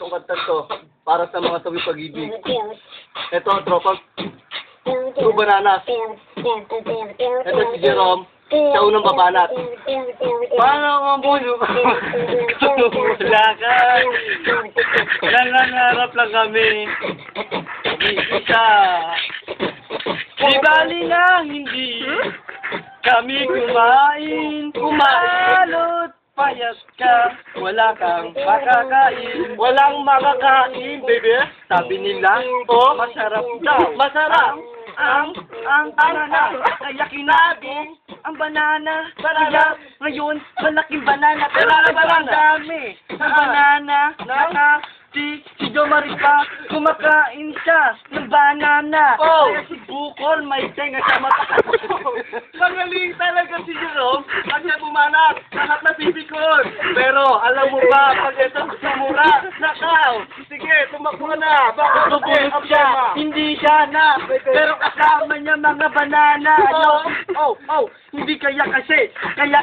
itong kanta to para sa mga tawi pag-ibig. Ito ang tropa. Two bananas. Ito si Jerome. Siya unang babanat. Paano ang mulo? Wala ka. Nangangarap lang kami. Isa. Di bali na hindi kami kumain. Kumalot. Payas ka, wala kang makakain. Walang makakain, baby. Sabi nila, oh, masarap daw. Masarap ang banana. Kaya kinabi ang banana. Kaya ngayon, malaking banana. Pero ang dami. Ang banana. Si Jo Maripa, kumakain siya ng banana. Oh. Kaya si Bukol, may tenga sa mata. Magaling talaga si Jerome. Kasi bumanat, lahat na sipikon. Pero, alam mo ba, pag ito sumura, nakaw. Sige, tumakbo na. Baka tubulot siya. Hindi siya na. Pero kasama niya mga banana. Hindi kaya kasi. Kaya.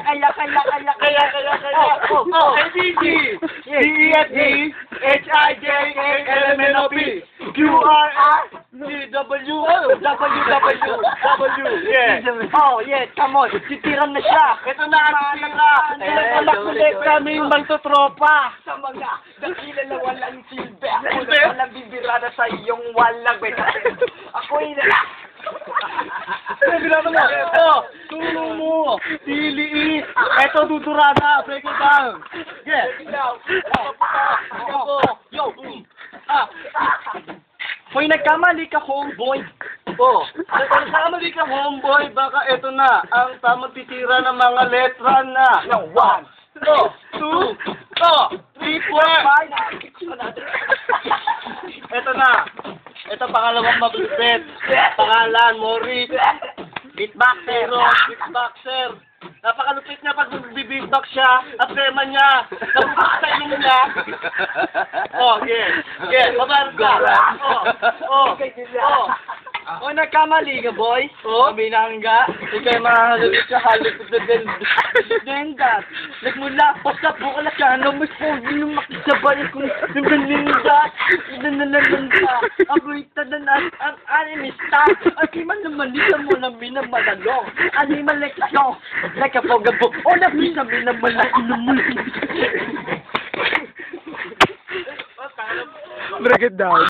D-E-F-G-H-I-J-K-L-M-N-O-P Q-R-R-C-W Yeah. Oh, yeah, come on. Titiran na siya. Ito na ang mga nalakulit kaming magtotropa. Sa mga dakila na walang silbi. Ako na walang bibirada sa iyong walang betas. Ako'y Sabi mo, tulong mo, piliin, eto dudurada, break it down. Yeah. Hoy, nagkamali ka, homeboy. Oh, nagkamali ka, homeboy, baka eto na, ang tamang titira ng mga letra na. 1, 2, 3, 4. Eto na. Ito pangalawang maglupit. Pangalan, Morris. Beatboxer. Beatboxer. Napakalupit niya pag mag-beatbox siya. At tema niya. Napupok sa ilong niya. Oh, yeah. Babar ka. Oh, nagkamali ka, boy. Oh, binangga. Ikay mahalagit sa halip sa dendat. Nagmula pa sa bukala ka. Ano mas po, makisabay kung naninda. Nanananda. Agoy tanan ang animista. At iman naman nila mo na minamadalong. Animalekasyon. Like a fogabok. O na bisa minamalaki na muli. Break it down.